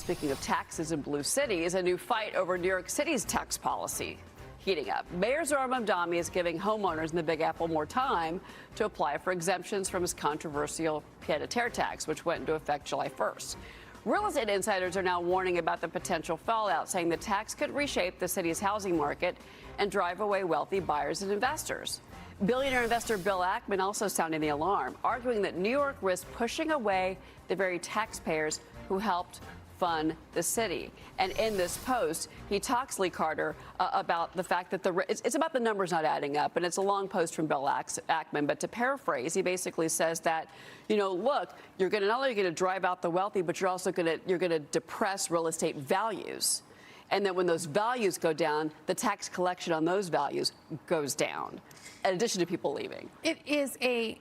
speaking of taxes in blue cities, a new fight over New York City's tax policy heating up. Mayor Zohran Mamdani is giving homeowners in the Big Apple more time to apply for exemptions from his controversial pied-a-terre tax, which went into effect July 1st. Real estate insiders are now warning about the potential fallout, saying the tax could reshape the city's housing market and drive away wealthy buyers and investors. Billionaire investor Bill Ackman also sounding the alarm, arguing that New York risks pushing away the very taxpayers who helped fund the city. And in this post, he talks, Lee Carter, about the fact that it's about the numbers not adding up. And it's a long post from Bill Ackman. But to paraphrase, he basically says that, look, you're going to not only going to drive out the wealthy, but you're also going to depress real estate values. And then when those values go down, the tax collection on those values goes down, in addition to people leaving. It's a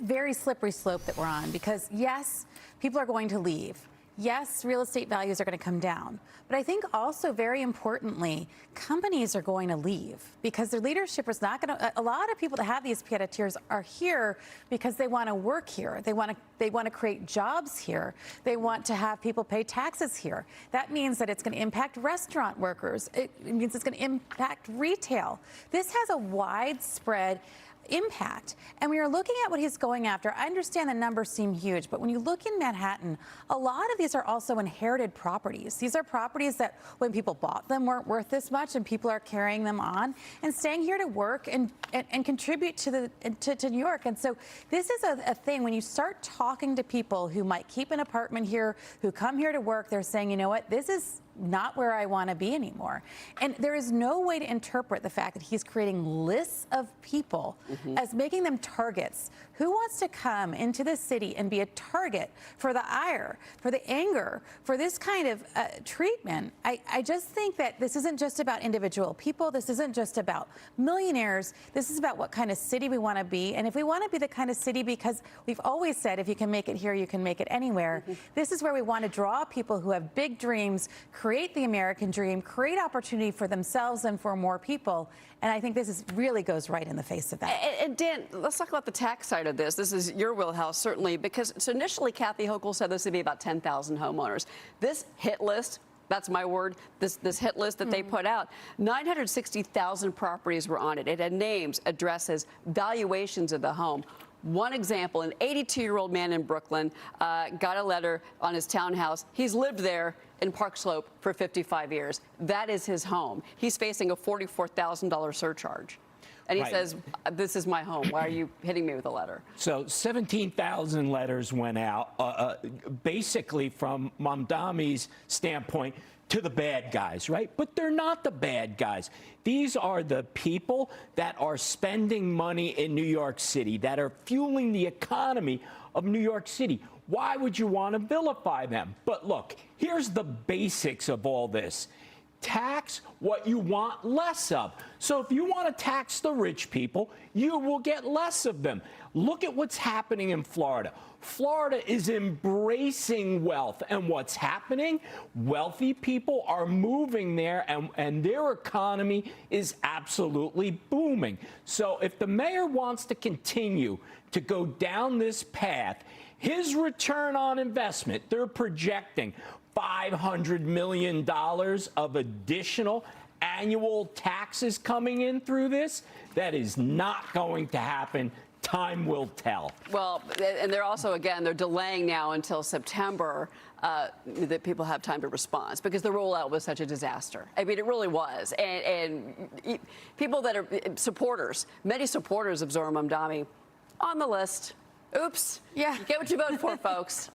very slippery slope that we're on, because yes, people are going to leave. Yes, real estate values are going to come down. But I think also, very importantly, companies are going to leave because their leadership is not going to. A lot of people that have these pied-a-terres are here because they want to work here. They want to create jobs here. They want to have people pay taxes here. That means that it's going to impact restaurant workers. It means it's going to impact retail. This has a widespread impact. And we are looking at what he's going after. I understand the numbers seem huge, but when you look in Manhattan, a lot of these are also inherited properties. These are properties that when people bought them weren't worth this much, and people are carrying them on and staying here to work and contribute to New York. And so this is a thing. When you start talking to people who might keep an apartment here, who come here to work, they're saying, you know what, this is not where I want to be anymore. And there is no way to interpret the fact that he's creating lists of people as making them targets. Who wants to come into the city and be a target for the ire, for the anger, for this kind of treatment? I just think that this isn't just about individual people. This isn't just about millionaires. This is about what kind of city we want to be. And if we want to be the kind of city, because we've always said, if you can make it here, you can make it anywhere. This is where we want to draw people who have big dreams, create the American dream, create opportunity for themselves and for more people. And I think this really goes right in the face of that. And Dan, let's talk about the tax side of this. This is your wheelhouse, certainly, because so initially Kathy Hochul said this would be about 10,000 homeowners. This hit list, that's my word, this hit list that they put out, 960,000 properties were on it. It had names, addresses, valuations of the home. One example, an 82-year-old man in Brooklyn got a letter on his townhouse. He's lived there in Park Slope for 55 years. That is his home. He's facing a $44,000 surcharge. And he says, this is my home. Why are you hitting me with a letter? So 17,000 letters went out, basically from Mamdani's standpoint, to the bad guys, right? But they're not the bad guys. These are the people that are spending money in New York City, that are fueling the economy of New York City. Why would you want to vilify them? But look, here's the basics of all this. Tax what you want less of. So if you want to tax the rich people, you will get less of them. Look at what's happening in Florida. Florida is embracing wealth. And what's happening? Wealthy people are moving there, and their economy is absolutely booming. So if the mayor wants to continue to go down this path, his return on investment, they're projecting $500 million of additional annual taxes coming in through this. That is not going to happen. Time will tell. Well, and they're also, again, they're delaying now until September that people have time to respond, because the rollout was such a disaster. I mean, it really was. And people that are supporters, many supporters of Zohran Mamdani on the list. Oops. Yeah. You get what you vote for, folks.